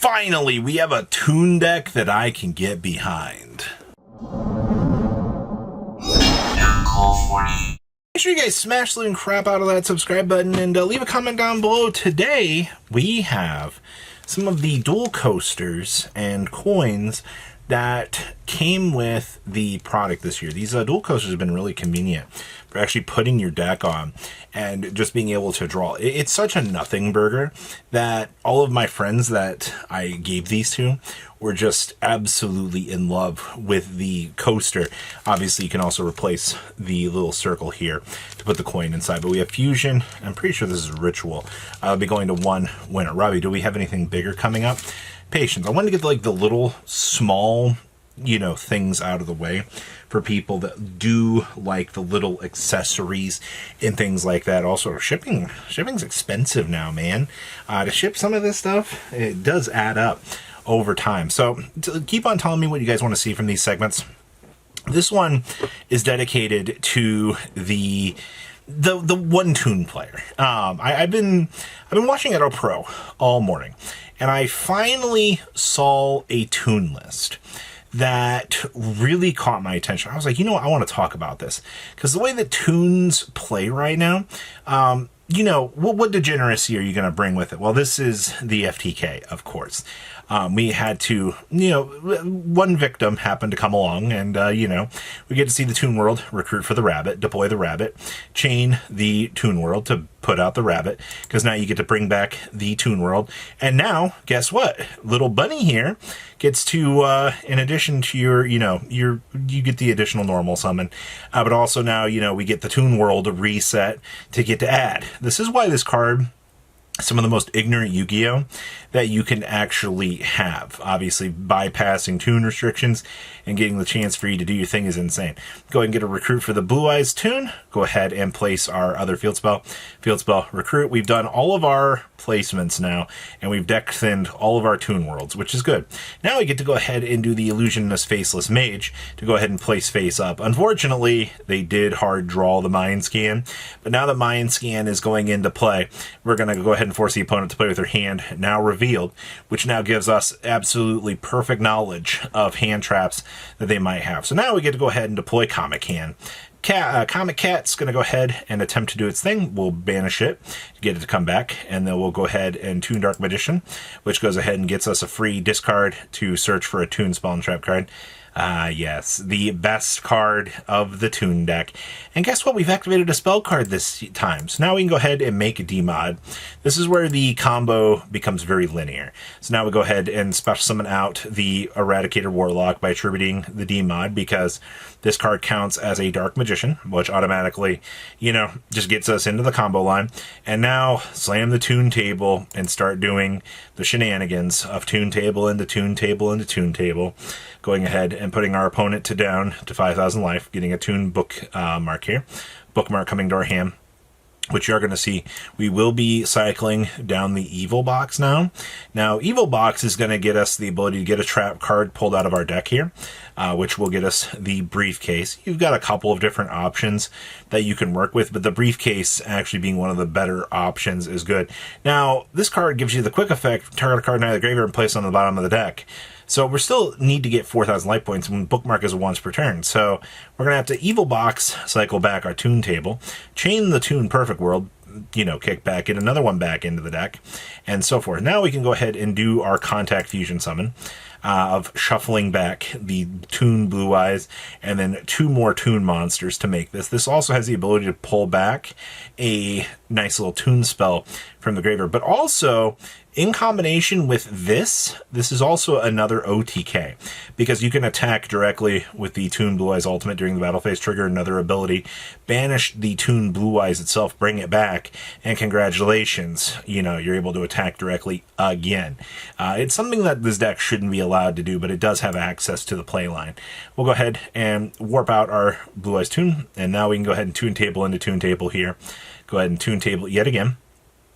Finally, we have a Toon deck that I can get behind. Make sure you guys smash the living crap out of that subscribe button and leave a comment down below. Today, we have some of the dual coasters and coins that came with the product this year. These dual coasters have been really convenient for actually putting your deck on and just being able to draw. It's such a nothing burger that all of my friends that I gave these to were just absolutely in love with the coaster. Obviously, you can also replace the little circle here to put the coin inside. But we have Fusion. I'm pretty sure this is Ritual. I'll be going to one winner. Robbie, do we have anything bigger coming up? Patience. I wanted to get like the little small, things out of the way for people that do like the little accessories and things like that. Also, shipping's expensive now, man. To ship some of this stuff, it does add up over time. So keep on telling me what you guys want to see from these segments. This one is dedicated to the one Toon player. I've been watching Edo Pro all morning, and I finally saw a Toon list that really caught my attention. I was like, I want to talk about this because the way that Toons play right now, what degeneracy are you going to bring with it? Well, this is the FTK, of course. We had to, one victim happened to come along and, we get to see the Toon World recruit for the rabbit, deploy the rabbit, chain the Toon World to put out the rabbit, because now you get to bring back the Toon World. And now, guess what? Little Bunny here gets to, in addition to you get the additional normal summon, but also now, we get the Toon World reset to get to add. This is why this card, some of the most ignorant Yu-Gi-Oh! That you can actually have. Obviously, bypassing Toon restrictions and getting the chance for you to do your thing is insane. Go ahead and get a recruit for the Blue Eyes Toon. Go ahead and place our other field spell. Field spell recruit. We've done all of our placements now, and we've deck thinned all of our Toon Worlds, which is good. Now we get to go ahead and do the Illusionist Faceless Mage to go ahead and place face up. Unfortunately, they did hard draw the Mind Scan, but now that Mind Scan is going into play, we're going to go ahead and force the opponent to play with their hand now revealed, which now gives us absolutely perfect knowledge of hand traps that they might have. So now we get to go ahead and deploy Comic Hand. Comic Cat's going to go ahead and attempt to do its thing. We'll banish it, get it to come back, and then we'll go ahead and Toon Dark Magician, which goes ahead and gets us a free discard to search for a Toon Spell and Trap card. Yes, the best card of the Toon deck. And guess what? We've activated a spell card this time. So now we can go ahead and make a demod. This is where the combo becomes very linear. So now we go ahead and special summon out the Eradicator Warlock by attributing the demod, because this card counts as a Dark Magician, which automatically, just gets us into the combo line. And now slam the Toon table and start doing the shenanigans of Toon table into Toon table into Toon table. Going ahead and putting our opponent down to 5,000 life, getting a Toon bookmark here. Bookmark coming to our hand, which you're going to see. We will be cycling down the Evil Box now. Now, Evil Box is going to get us the ability to get a trap card pulled out of our deck here, which will get us the Briefcase. You've got a couple of different options that you can work with, but the Briefcase actually being one of the better options is good. Now, this card gives you the quick effect, target a card out of the graveyard and place it on the bottom of the deck. So we still need to get 4,000 life points when Bookmark is a once per turn. So we're going to have to Evil Box, cycle back our Toon table, chain the Toon Perfect World, kick back, get another one back into the deck, and so forth. Now we can go ahead and do our Contact Fusion summon of shuffling back the Toon Blue Eyes and then 2 more Toon monsters to make this. This also has the ability to pull back a nice little Toon spell from the graveyard, but also in combination with this is also another OTK, because you can attack directly with the Toon Blue Eyes ultimate during the battle phase, trigger another ability, banish the Toon Blue Eyes itself, bring it back, and congratulations, you're able to attack directly again. It's something that this deck shouldn't be allowed to do, but it does have access to the play line. We'll go ahead and warp out our Blue Eyes Toon, and now we can go ahead and Toon table into Toon table here. Go ahead and Toon table yet again.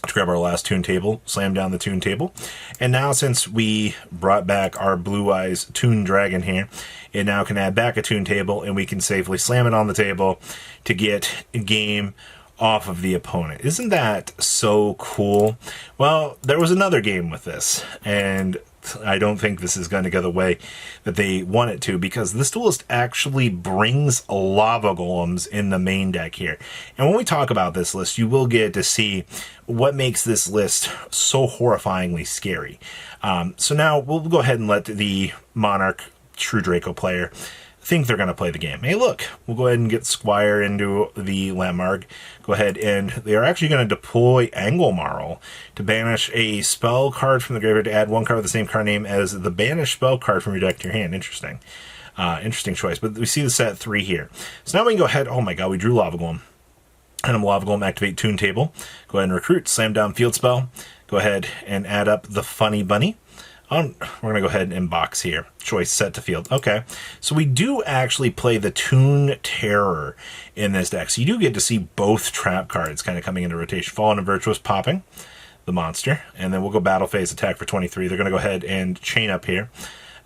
Let's grab our last Toon table, slam down the Toon table. And now since we brought back our Blue Eyes Toon Dragon here, it now can add back a Toon table, and we can safely slam it on the table to get game off of the opponent. Isn't that so cool? Well, there was another game with this, and I don't think this is going to go the way that they want it to, because this duelist actually brings lava golems in the main deck here. And when we talk about this list, you will get to see what makes this list so horrifyingly scary. So now we'll go ahead and let the Monarch True Draco player think they're going to play the game. Hey, look, we'll go ahead and get Squire into the Landmark. Go ahead, and they are actually going to deploy Anglemarl to banish a spell card from the graveyard to add one card with the same card name as the banished spell card from your deck to your hand. Interesting. Interesting choice. But we see the set 3 here. So now we can go ahead. Oh my god, we drew Lava Golem. And I'm Lava Golem, activate Toon Table. Go ahead and recruit, slam down field spell. Go ahead and add up the Funny Bunny. We're going to go ahead and inbox here. Choice set to field. Okay. So we do actually play the Toon Terror in this deck. So you do get to see both trap cards kind of coming into rotation. Fallen and Virtuous popping the monster. And then we'll go battle phase attack for 23. They're going to go ahead and chain up here.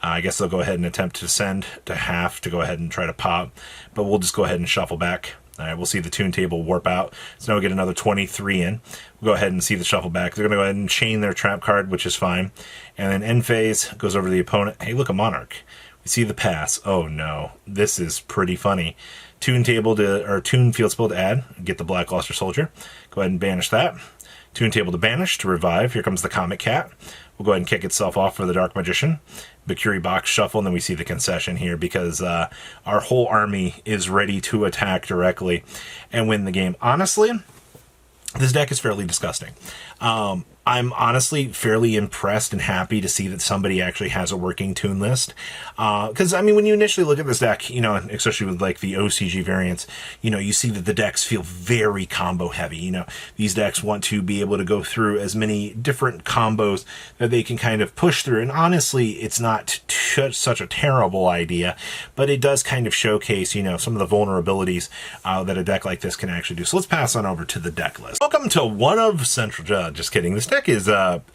I guess they'll go ahead and attempt to send to half to go ahead and try to pop. But we'll just go ahead and shuffle back. All right, we'll see the Toon Table warp out. So now we get another 23 in. We'll go ahead and see the shuffle back. They're going to go ahead and chain their trap card, which is fine. And then end phase goes over to the opponent. Hey, look, a Monarch. We see the pass. Oh, no. This is pretty funny. Toon Table to, or Toon Field Spell to add. Get the Black Luster Soldier. Go ahead and banish that. Toon Table to banish to revive. Here comes the Comet Cat. We'll go ahead and kick itself off for the Dark Magician. Bakuri box shuffle, and then we see the concession here because our whole army is ready to attack directly and win the game. Honestly, this deck is fairly disgusting. I'm honestly fairly impressed and happy to see that somebody actually has a working Toon list. Because, I mean, when you initially look at this deck, you know, especially with, like, the OCG variants, you know, you see that the decks feel very combo heavy. You know, these decks want to be able to go through as many different combos that they can kind of push through. And honestly, it's not such a terrible idea, but it does kind of showcase, you know, some of the vulnerabilities that a deck like this can actually do. So let's pass on over to the deck list. Welcome to One of Central Judge. Just kidding. This deck is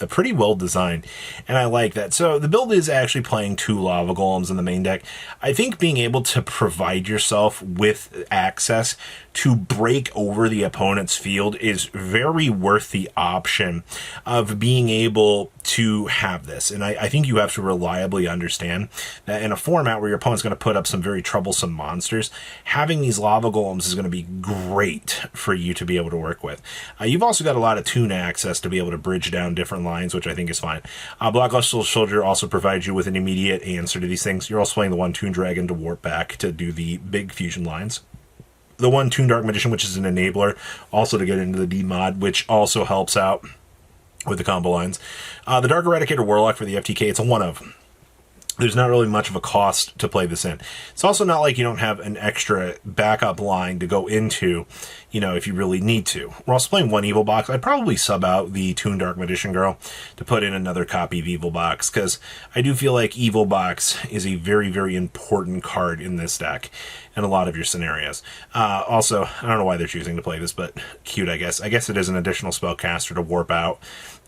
pretty well designed, and I like that. So the build is actually playing 2 Lava Golems in the main deck. I think being able to provide yourself with access to break over the opponent's field is very worth the option of being able to have this. And I think you have to reliably understand that in a format where your opponent's going to put up some very troublesome monsters, having these Lava Golems is going to be great for you to be able to work with. You've also got a lot of Toon access to be able to bridge down different lines, which I think is fine. Black Luster Soldier also provides you with an immediate answer to these things. You're also playing the 1 Toon Dragon to warp back to do the big fusion lines. The 1 Toon Dark Magician, which is an enabler, also to get into the D mod, which also helps out with the combo lines. The Dark Eradicator Warlock for the FTK, it's a 1-of. There's not really much of a cost to play this in. It's also not like you don't have an extra backup line to go into, you know, if you really need to. We're also playing 1 Evil Box. I'd probably sub out the Toon Dark Magician Girl to put in another copy of Evil Box, because I do feel like Evil Box is a very, very important card in this deck in a lot of your scenarios. Also, I don't know why they're choosing to play this, but cute, I guess. I guess it is an additional spellcaster to warp out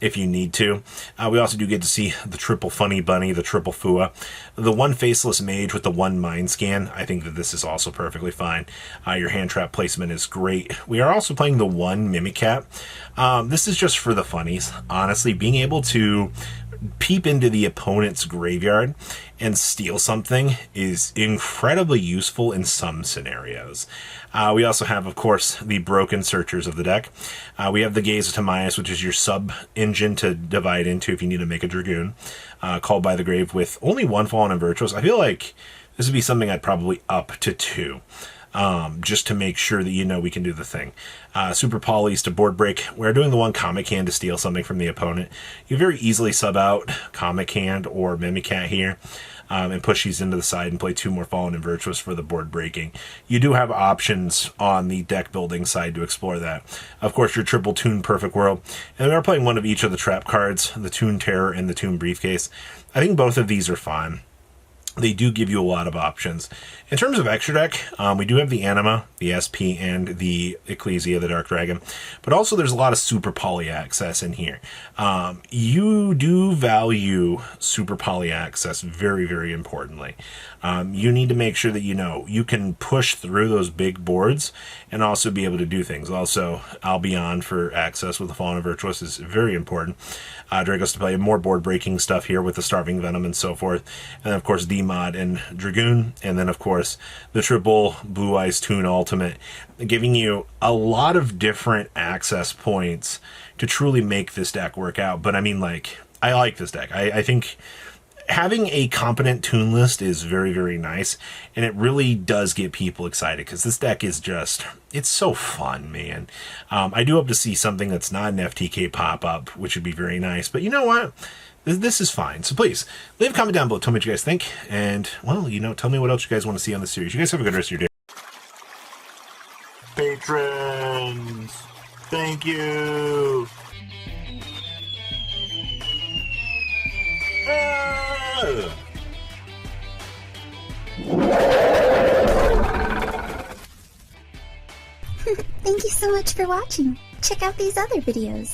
if you need to. We also do get to see the triple Funny Bunny, the triple Fua, the 1 Faceless Mage with the 1 Mind Scan. I think that this is also perfectly fine. Your hand trap placement is great. We are also playing the 1 Mimicat. This is just for the funnies. Honestly, being able to peep into the opponent's graveyard and steal something is incredibly useful in some scenarios. We also have, of course, the Broken Searchers of the deck. We have the Gaze of Timaeus, which is your sub-engine to divide into if you need to make a Dragoon. Called by the Grave with only 1 Fallen and Virtuous. I feel like this would be something I'd probably up to 2. Just to make sure that you know we can do the thing. Super Polys to board break. We're doing the 1 Comic Hand to steal something from the opponent. You very easily sub out Comic Hand or Mimicat here. And push these into the side and play 2 more Fallen and Virtuous for the board breaking. You do have options on the deck building side to explore that. Of course, your triple Toon Perfect World. And we are playing 1 of each of the trap cards, the Toon Terror and the Toon Briefcase. I think both of these are fine. they do give you a lot of options. In terms of extra deck, we do have the Anima, the SP, and the Ecclesia, the Dark Dragon. But also there's a lot of Super Poly access in here. You do value Super Poly access very, very importantly. You need to make sure that you can push through those big boards and also be able to do things. Also, Albion for access with the Fallen Virtuous is very important. Dragos to play more board breaking stuff here with the Starving Venom and so forth. And then, of course, D-Mod and Dragoon. And then, of course, the triple Blue Eyes Toon Ultimate, giving you a lot of different access points to truly make this deck work out. But I mean, like, I like this deck. I think having a competent Toon list is very, very nice, and it really does get people excited because this deck is just, it's so fun, man. I do hope to see something that's not an FTK pop-up, which would be very nice, but you know what? This is fine. So please, leave a comment down below. Tell me what you guys think, and, well, tell me what else you guys want to see on the series. You guys have a good rest of your day. Patrons! Thank you! Thank you so much for watching. Check out these other videos.